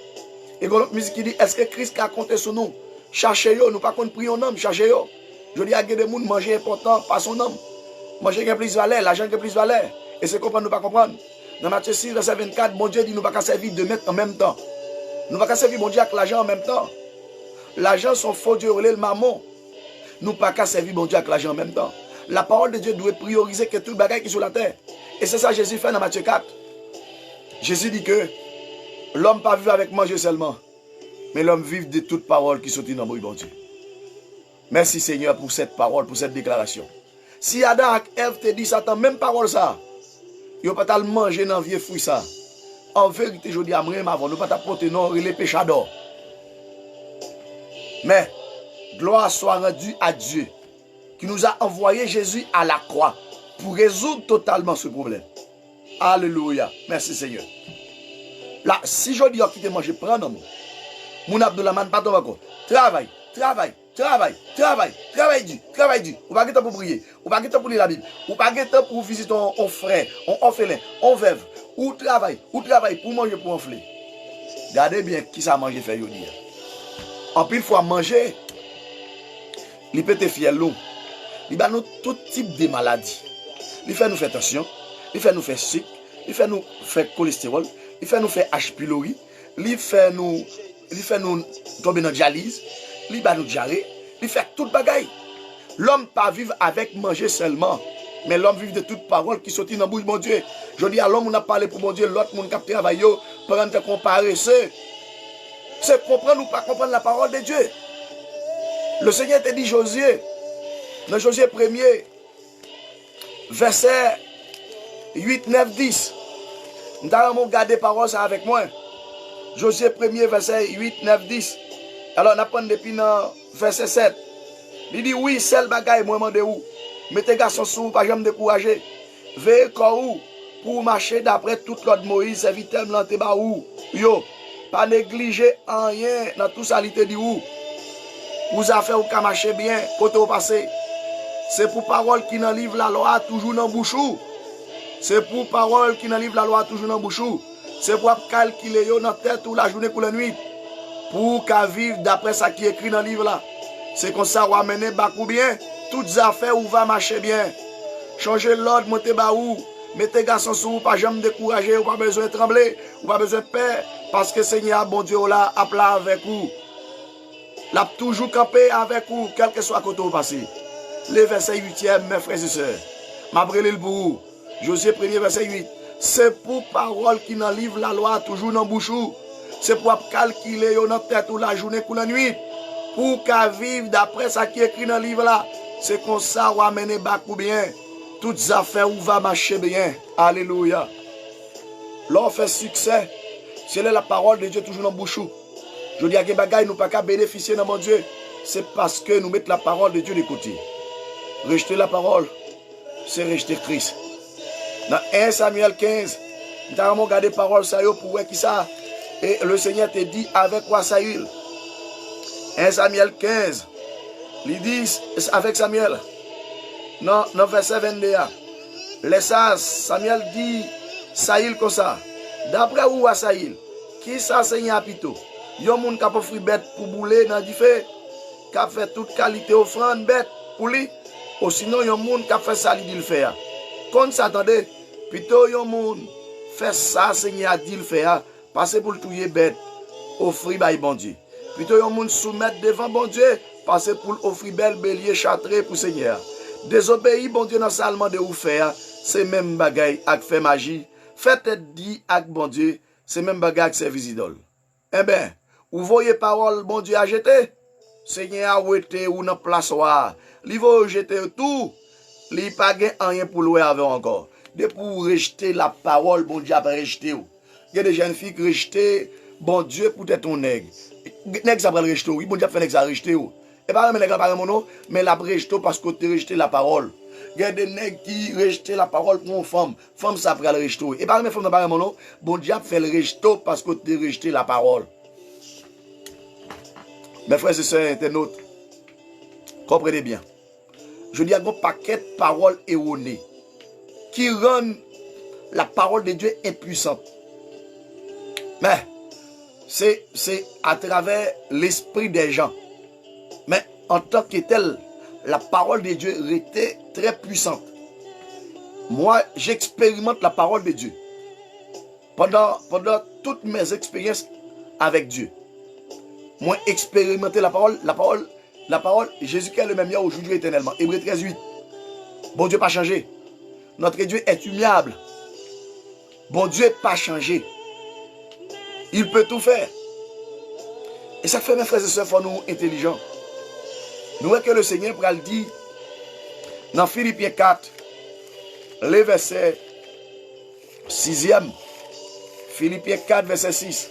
Et quand l'autre musique qui dit, est-ce que Christ a compté sur nous? Cherchez-yo, nous pas qu'on prie un homme, cherchez-yo. Je dis à des gens, manger important, pas son homme. Manger qui a plus de valeur, l'argent qui a plus de valeur. Et c'est comprendre, nous pas comprendre. Dans Matthieu 6, verset 24, bon Dieu dit, nous pas qu'à servir de mettre en même temps. Nous pas qu'à servir bon Dieu avec l'argent en même temps. L'argent, son faux Dieu, le mammon. Nous pas qu'à servir bon Dieu avec l'argent en même temps. La parole de Dieu doit prioriser que tout le bagage qui est sur la terre. Et c'est ça que Jésus fait dans Matthieu 4. Jésus dit que l'homme pas vivre avec manger seulement, mais l'homme vive de toute parole qui sortit dans le bon Dieu. Merci Seigneur pour cette parole, pour cette déclaration. Si Adam et Ève te dit Satan, même parole ça, ils ne pas pas manger dans le vieux fruit ça. En vérité, je dis à moi, avant, nous ne pas porter non les péchadors. Mais, gloire soit rendue à Dieu, qui nous a envoyé Jésus à la croix pour résoudre totalement ce problème. Alléluia. Merci Seigneur. Là, si je dis qui te mange, prends un homme. Mon Abdoulaman, pas ton encore. Travaille. Travaille dur. Ou pas de temps pour prier. Ou pas de temps pour lire la Bible. Ou pas de temps pour visiter ton frère, ton orphelin, ton veuve. Ou travaille pour manger, pour enfler. Regardez bien qui ça mange fait aujourd'hui. En pile fois manger, il peut te fier l'eau. Il va nous tout type de maladies. Il fait nous faire tension, il fait nous faire sucre, il fait nous faire cholestérol, il fait nous faire H. pylori, il fait nous tomber dans dialyse, il va nous diarrhée, il fait toute bagaille. L'homme pas vivre avec manger seulement, mais l'homme vit de toute parole qui sortit dans la bouche de mon Dieu. Je dis à l'homme, on a parlé pour mon Dieu, l'autre monde qui travaille, prendre te comparer, c'est comprendre ou pas comprendre la parole de Dieu. Le Seigneur te dit Josué, dans Josué 1er, verset 8, 9, 10. Nous allons garder parole ça avec moi. Josué 1er, verset 8, 9, 10. Alors, on apprend depuis dans verset 7. Il dit, oui, seul bagaille, moi, demande où. Mettez garçon sous, pas jamais décourager. Veillez où pour marcher d'après toute l'autre Moïse, serviteur de l'anteba où. Yo, pas négliger en rien dans tout ça, il te dit où. Vous avez fait ou qu'à marcher bien, côté au passé. C'est pour parole qui dans livre la loi, toujours dans bouchou. C'est pour parole qui dans livre la loi, toujours dans bouchou. C'est pour calculer dans la tête ou la journée pour la nuit. Pour qu'à vivre d'après ça qui est écrit dans le livre là. C'est comme ça, on va mener bakou bien. Toutes affaires où va marcher bien. Changer l'ordre, monter baou. Mettez garçon sous, pas jamais décourager, ou pas besoin de trembler, ou pas besoin de peur. Parce que Seigneur, bon Dieu, là, a plat avec vous. L'a toujours campé avec vous, quel que soit côté au passé. Le verset 8e, mes frères et sœurs. M'a brûlé le bout. Josué 1er, verset 8. C'est pour parole qui dans livre la loi, toujours dans bouchou. C'est pour calculer dans tête ou la journée ou la nuit. Pour qu'à vivre d'après ça qui est écrit dans le livre là. C'est comme ça, on va mener bac ou bien. Toutes affaires où va marcher bien. Alléluia. L'on fait succès. C'est la parole de Dieu toujours dans le bouchou. Je dis à que bagaille nous pas qu'à bénéficier dans mon Dieu. C'est parce que nous mettons la parole de Dieu de côté. Rejeter la parole, c'est rejeter Christ. Dans 1 Samuel 15, nous avons regardé la parole ça pour voir qui ça. Et le Seigneur te dit avec quoi ça il. 1 Samuel 15, il dit avec Samuel, dans verset 22, les sages, Samuel dit, Saïl comme ça. D'après où à Saïl, qui ça Seigneur plutôt? Yon moun qui a offert bête pour bouler dans du feu, qui a fait toute qualité offrande bête pour lui, ou sinon yon moun qui a fait ça, il dit le faire. Quand s'attendait, plutôt yon moun fait ça, Seigneur dit le faire, passer pour le touyer bête, offrir by bon Dieu. Plutôt yon moun soumettre devant bon Dieu, passer pour offrir belle bélier châtré pour Seigneur. Désobéir bon Dieu dans salement de ou faire, c'est même bagaille avec fait magie. Faites être dit avec bon Dieu, c'est même bagaille avec service idole. Eh bien, vous voyez parole bon Dieu a jeté, Seigneur a ouété ou dans place ouah. Li va jeter tout, li pas gen rien pour louer avec encore. De pour rejeter la parole bon Dieu a rejeté ou. Il y a des jeunes filles qui rejetent bon Dieu pour être ton nègre. Nègre ça va le rejeter ou, bon Dieu a fait nègre ça rejeter ou. Et pas même nègre pas mon nom, mais la rejeter parce que tu rejeté la parole. Il y a des nègres qui rejettent la parole pour une femme. Femme ça va le rejeter. Et pas même femme pas mon nom, bon Dieu a fait le rejeter parce que tu rejeté la parole. Mes frères et sœurs internautes, comprenez bien. Je dis à un paquet de paroles erronées qui rendent la parole de Dieu impuissante. Mais c'est à travers l'esprit des gens. Mais en tant que tel, la parole de Dieu était très puissante. Moi, j'expérimente la parole de Dieu. Pendant toutes mes expériences avec Dieu. Moi, expérimenter la parole, Jésus qui est le même hier, aujourd'hui, éternellement. Hébreux 13, 8. Bon Dieu pas changé. Notre Dieu est humiliable. Bon Dieu pas changé. Il peut tout faire. Et ça fait, mes frères et sœurs, faut nous intelligents. Nous voyons que le Seigneur pral dit dans Philippiens 4, le verset 6e. Philippiens 4, verset 6.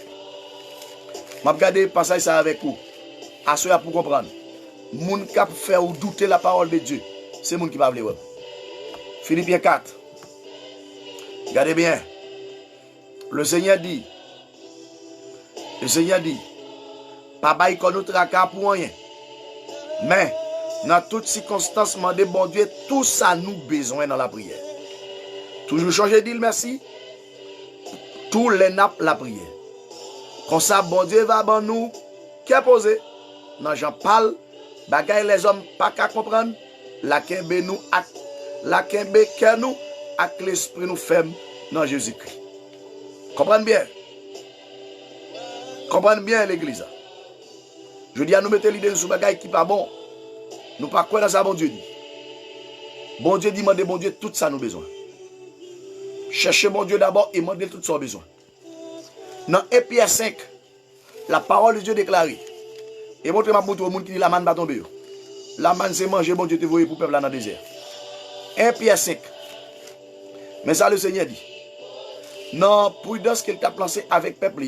Je vais regarder le passage ça avec vous. À ceux pour comprendre. Moun qui fait ou douter la parole de Dieu, c'est moun qui va vouloir. Philippiens 4. Regardez bien. Le Seigneur dit, pas bail qu'on nous tracas pour rien. Mais, dans toutes circonstances, demandez bon Dieu, tout ça nous besoin dans la prière. Toujours changer d'île, merci. Tous les nappes la prière. Comme ça, bon Dieu va ban nous, qui est posé. Dans Jean parle, bagaille les hommes pas qu'à comprendre, la kembe nous, la kembe que nous, avec l'esprit nous ferme dans Jésus-Christ. Comprenez bien. Comprenez bien l'église. Je dis à nous mettre l'idée sur bagaille qui pas bon. Nous pas quoi dans ça, bon Dieu dit. Bon Dieu dit, demandez bon Dieu tout ça nous besoin. Cherchez bon Dieu d'abord et demandez tout ça besoin. Dans 1 Pierre 5, la parole de Dieu déclarée. Et montrez-moi pour tout le monde qui dit la manne va tomber. La manne c'est manger, bon Dieu te voyait pour le peuple là dans le désert. 1 Pierre 5. Mais ça le Seigneur dit. Non, prudence qu'il t'a placé avec le peuple.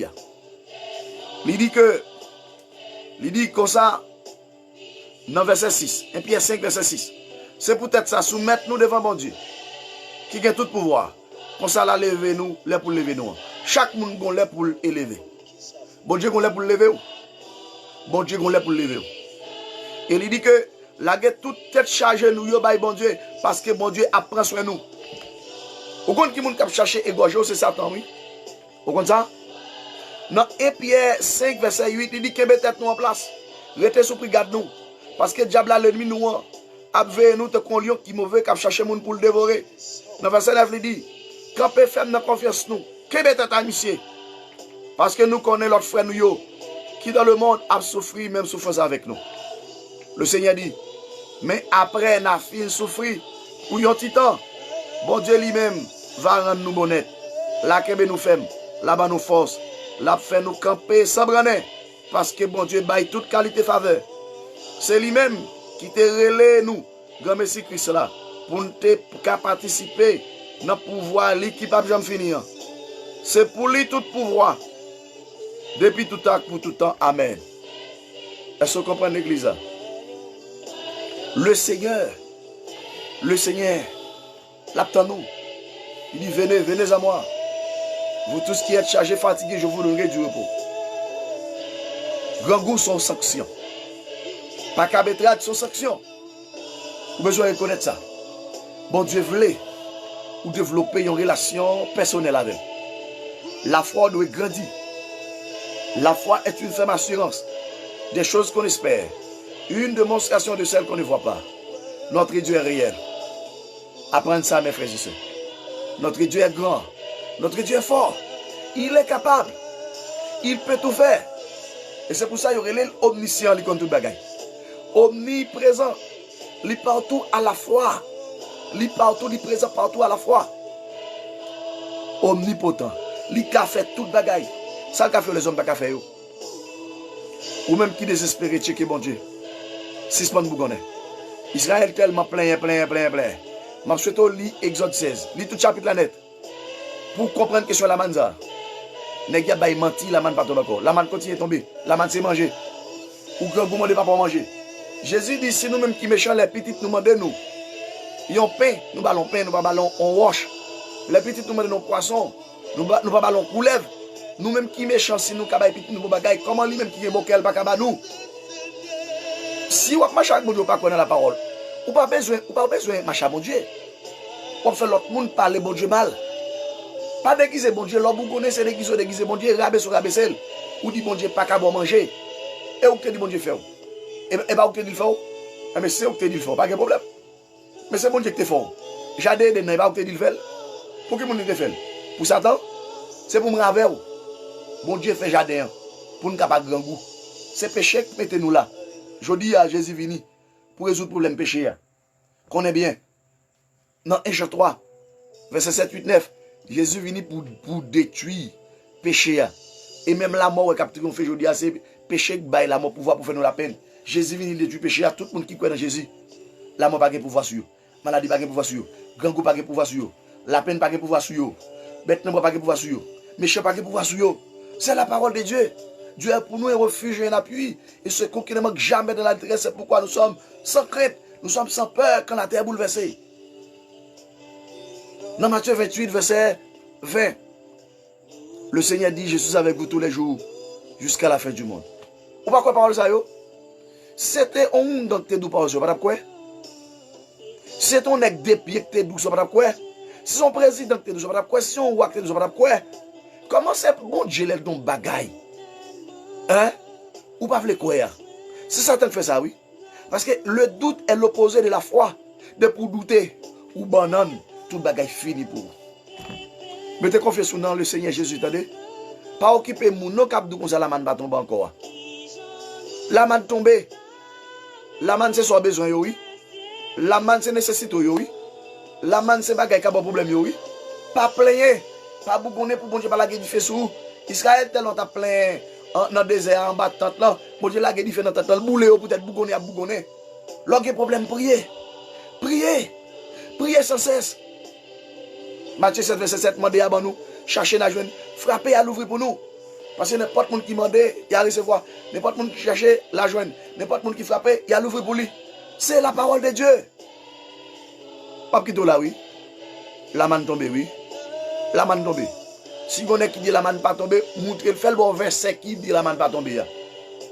Il dit comme ça, dans verset 6, 1 Pierre 5, verset 6. C'est peut-être ça, soumettre nous devant bon Dieu, qui a tout pouvoir. Comme ça, la lever nous, là pour lever nous. Chaque monde gon là pour élever. Bon Dieu gon là pour lever. Bon Dieu gon là pour lever. Et il dit que la guerre toute tête chargée nous yo bay bon Dieu parce que bon Dieu apprend soin nous. Au compte qui moun k'ap chercher égorger c'est Satan oui. Au compte ça? Dans 1 Pierre 5 verset 8 il dit que tête nous en place. Restez sous garde nous parce que diable l'ennemi nous a veillé nous te kon lion qui mauvais k'ap chercher moun pour le dévorer. Dans verset 9 il dit camper ferme dans confiance nous. Que tête à monsieur parce que nous connaissons l'autre frère nous yo qui dans le monde a souffert même souffrance avec nous. Le Seigneur dit, mais après n'a fini souffrir pour un petit temps, bon Dieu lui-même va rendre nous bonnet. La kebe nous fait, là-bas nous force, la fait nous camper sans braner, parce que bon Dieu baille toute qualité faveur. C'est lui-même qui te relève nous, grand Messie Christ là, pour nous participer dans le pouvoir qui pas jamais finir. C'est pour lui tout pouvoir. Depuis tout temps, pour tout temps. Amen. Est-ce que vous comprenez l'église? Le Seigneur, l'attend nous. Il dit, venez, venez à moi. Vous tous qui êtes chargés, fatigués, je vous donnerai du repos. Grand goût sont sanctions. Pas qu'à bettrade sont sanctions. Vous avez besoin de reconnaître ça. Bon Dieu voulait ou développer une relation personnelle avec. La foi doit grandir. La foi est une ferme assurance des choses qu'on espère. Une démonstration de celles qu'on ne voit pas. Notre Dieu est réel. Apprenez ça, mes frères et sœurs. Notre Dieu est grand. Notre Dieu est fort. Il est capable. Il peut tout faire. Et c'est pour ça qu'il y aurait l'omniscient, il compte tout bagaille. Omniprésent. Il est partout à la fois. Il est partout, il est présent partout à la fois. Omnipotent. Il a fait tout bagaille. Ça qu'a fait les hommes, pas fait. Ou même qui désespéré, checker bon Dieu. 6 mois de Bougonnet. Israël tellement plein. Je souhaite lire Exode 16. Lis tout chapitre la net. Pour comprendre que sur la manza. Nèg ya bay menti, la manne pas tomber encore. La manne continue à tomber. La manne c'est manger. Ou grand gourmand de pas pour manger. Jésus dit si nous-mêmes qui méchants les petites nous demandent nous. Yon pain, nous ballons pain, nous pas ballons on wash. Les petites nous demandent nos poissons. Nous pas ballons couleuvre. Nous-mêmes qui méchants si nous kabay petit nous bagaille, comment lui-même qui est bokel pas kaba nous. Si ou marche avec mon Dieu pas connaître la parole. Ou pas besoin marcher mon Dieu. Ou faire l'autre monde parler bon Dieu mal. Pas déguiser bon Dieu, l'homme vous connaissez déguiser bon Dieu, rabaisser sur rabaisser. Ou dit bon Dieu pas qu'à bon manger. Et où que dit bon Dieu fait. Et pas où que dit le fait. Mais c'est où que dit le fait, pas de problème. Mais c'est bon Dieu qui te fait. Jardin de n'est pas où que dit le fait. Pour qui mon Dieu te fait? Pour Satan, c'est pour me raver. Bon Dieu fait jardin pour nous capable grand goût. C'est péché que mettez-nous là. Je dis à Jésus vini pour résoudre le problème péché. Connais bien. Dans 1 Jean 3, verset 7, 8, 9, Jésus vini pour détruire le péché. Et même la mort qu'on fait aujourd'hui, c'est péché qui baille la mort pouvoir pour faire nous la peine. Jésus vini détruire le péché. Tout le monde qui croit dans Jésus, la mort n'a pas de pouvoir sur eux. Maladie n'a pas de pouvoir sur eux. Grand goût n'a pas de pouvoir sur eux. La peine n'a pas de pouvoir sur eux. Bête n'a pas de pouvoir sur eux. Méchant n'a pas de pouvoir sur eux. C'est la parole de Dieu. Dieu est pour nous un refuge et un appui. Et ce qui ne manque jamais de la détresse, c'est pourquoi nous sommes sans crainte. Nous sommes sans peur quand la terre est bouleversée. Dans Matthieu 28, verset 20, le Seigneur dit, je suis avec vous tous les jours jusqu'à la fin du monde. Ou pas quoi parole ça yo? C'était on dans tes doux paroles, pas quoi? C'est ton nec des pieds que t'es doux, pas quoi? Si son président que t'es doux, pas quoi? Si son roi que t'es doux, pas quoi? Comment c'est bon Dieu les dons bagaille? Hein? Ou pas vle quoi? C'est Satan qui fait ça, oui. Parce que le doute est l'opposé de la foi. De pour douter ou banane, tout bagaille fini pour vous. Mettez confiance dans le Seigneur Jésus, attendez. Pas occuper mon non cap de comme ça la manne va tomber encore. La manne tombe. La manne c'est soit besoin oui. La manne c'est nécessité oui. La manne c'est bagaille qui a bon problème oui. Pas plaigner, pas bougonner pour bon Dieu pas la guerre du feu sous. Israël tellement t'a plein dans le désert en bas de tente là. Bon Dieu la guerre du feu dans tente là, boule peut-être bougonner à bougonner. Lorsqu'il y a problème prier. Priez sans cesse. Matthieu 7, verset 7, demandez à nous, cherchez la joindre, frappez à l'ouvrir pour nous. Parce que n'importe qui demande, il y a à recevoir. N'importe qui cherche la joindre, n'importe qui frappe, il y a à l'ouvrir pour lui. C'est la parole de Dieu. Pas qui là, oui. La manne tombe, oui. La manne tombe. Si vous qui dit la manne pas tomber, montrez le fait le bon verset qui dit la manne pas tomber.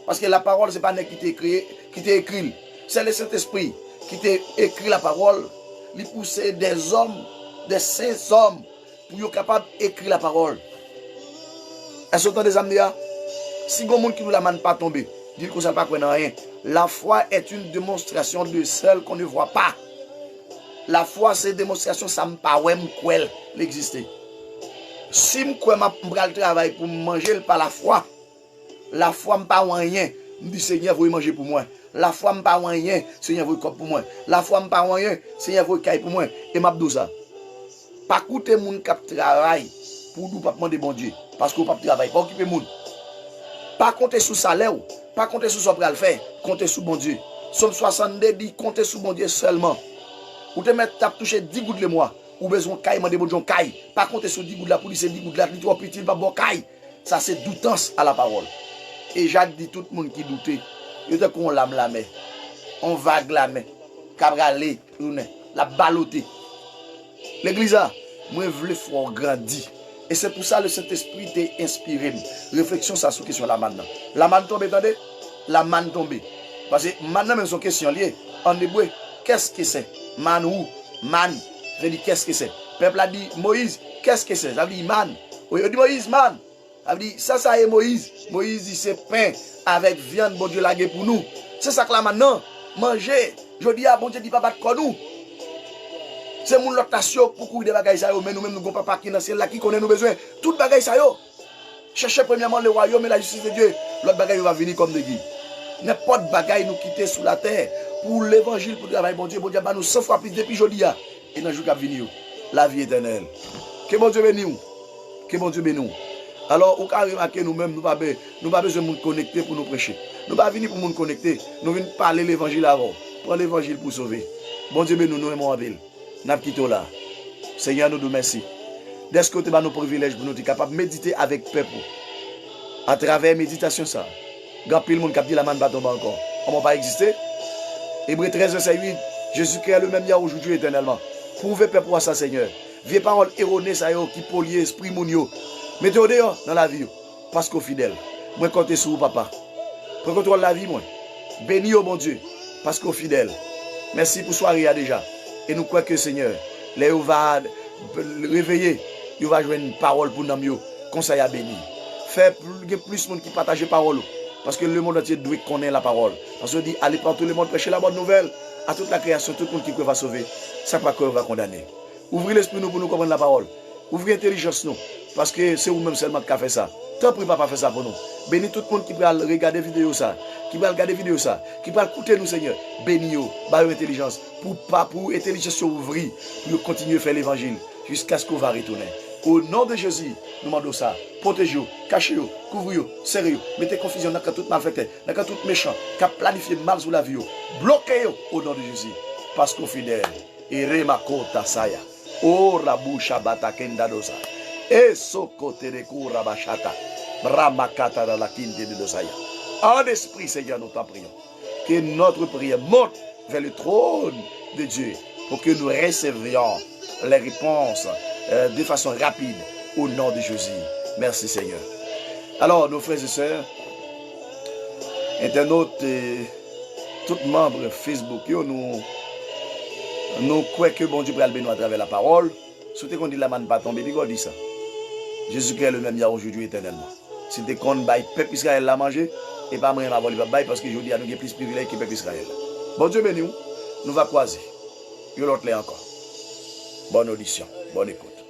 Parce que la parole, ce n'est pas qui t'a écrit. C'est le Saint-Esprit qui t'a écrit la parole. Il pousse des hommes, des saints hommes, pour être capable d'écrire la parole. Est-ce que des amis, si vous monde qui nous la manne pas tomber, dit que ça ne pas rien. La foi est une démonstration de celle qu'on ne voit pas. La foi, c'est une démonstration, ça ne pas l'exister. Si je le travail pour manger par la foi ne pas rien. Je dis Seigneur, vous manger pour moi. La foi ne pas rien, Seigneur, vous pour moi. La foi ne pas rien, Seigneur, vous caille pour moi. Et m'a dit ça. Pas coûter mon cap travail pour nous pas demander bon Dieu. Parce que vous pas travail, pas occuper moun. Pas compter sur salaire, pas compter sur ce qu'on le faire, compter sur bon Dieu. Somme 62 dit compter sur bon Dieu seulement. Ou te mettre tape toucher 10 gouttes le mois. ou besoin caille, mandez bon John caille. Par contre, sur 10 gouttes la police, 10 gouttes la li trop petit, pas bon caille. Ça c'est doutance à la parole. Et Jacques dit tout le monde qui doutait, il dit qu'on lame la main, on vague la main, cabralé, la balloté. L'église a, moi je veux faire grandir. Et c'est pour ça que le Saint-Esprit t'a inspiré. Réflexion ça sur question la manne. La manne tombe, attendez? La manne tombe. Parce que maintenant même son question liée. En hébreu, qu'est-ce que c'est? Man ou? Man. Je dis qu'est-ce que c'est? Peuple a dit Moïse, qu'est-ce que c'est? Ça veut dire man. Oui, on dit Moïse, man. Ça veut dire ça est Moïse. Moïse dit c'est pain avec viande, bon Dieu l'a pour nous. C'est ça que là maintenant, manger. Je dis à bon Dieu dit papa de nous. C'est mon lotation pour courir des bagages, mais nous-mêmes, nous n'avons pas qui dans le ciel là qui connaît nos besoins. Tout bagages, cherchez premièrement le royaume et la justice de Dieu. L'autre bagaille va venir comme de qui. N'importe bagaille nous quitter sous la terre pour l'évangile, pour le travail, bon Dieu, nous 100 fois plus depuis joli. Et dans le jour qui va venir, la vie éternelle. Que bon Dieu bénisse. Que bon Dieu bénisse. Alors, au cas où nous-mêmes, nous n'avons pas besoin de nous connecter pour nous prêcher. Nous ne pas venir pour nous connecter. Nous venons parler l'évangile avant. Prends l'évangile pour sauver. Bon Dieu bénisse, nous aimons en ville. N'a quitté là. Seigneur, nous merci. Dès que tu as nos privilèges pour nous être capables de méditer avec peuple. À travers la méditation, ça. Grand pile monde qui a dit la main ne va tomber encore. On va pas exister. Hébreux 13, verset 8. Jésus-Christ est le même hier, aujourd'hui, éternellement. Prouvez peuple à ça, Seigneur. Vieux paroles erronées, ça qui polient l'esprit mounio. Mettez-vous dehors dans la vie. Parce qu'au fidèle. Moi, comptez sur vous, papa. Pour contrôler la vie, moi. Bénis au bon Dieu. Parce qu'au fidèle. Merci pour soirée déjà. Et nous croyons que Seigneur, là où va réveiller, il va jouer une parole pour nous, conseil à bénir. Faire plus de monde qui partage la parole. Parce que le monde entier doit connaître la parole. Parce qu'on dit, allez par tout le monde, prêcher la bonne nouvelle à toute la création, tout le monde qui va sauver. Ça ne va pas condamner. Ouvrez l'esprit nous pour nous comprendre la parole. Ouvrez l'intelligence nous. Parce que c'est vous-même seulement qui a fait ça. Tant pis, papa, fait ça pour nous. Bénis tout le monde qui va regarder vidéo ça. Qui va regarder vidéo ça. Qui va écouter nous, Seigneur. Bénis nous. Bah, intelligence. Pour intelligence ouvrir. Pour continuer à faire l'évangile. Jusqu'à ce qu'on va retourner. Au nom de Jésus, nous demandons ça. Protégez-vous, cachez-vous, couvrez-vous, serrez-vous, mettez confusion dans tout malfaiteur, dans tout méchant, qui a planifié mal sur la vie. Bloquez-vous au nom de Jésus. Parce qu'au fidèle, et remakota saya, o rabusha batakenda dosa, et sokote de koura bachata, bramakata dans la kinde de dosaya. En esprit, Seigneur, nous t'en prions. Que notre prière monte vers le trône de Dieu pour que nous recevions les réponses de façon rapide au nom de Jésus. Merci Seigneur. Alors, nos frères et sœurs, internautes et tous membres Facebook, nous croyons que bon Dieu peut nous à travers la parole. Souhaitez qu'on dit la main ne pas tomber, puis qu'on dit ça. Jésus-Christ est le même hier, aujourd'hui, éternellement. Si tu comptes, le peuple Israël l'a mangé, et pas moi, je vais pas parce que je dis à nous, il y a plus de privilèges que le peuple Israël. Bon Dieu béni, nous va croiser. Et l'autre là encore. Bonne audition, bonne écoute.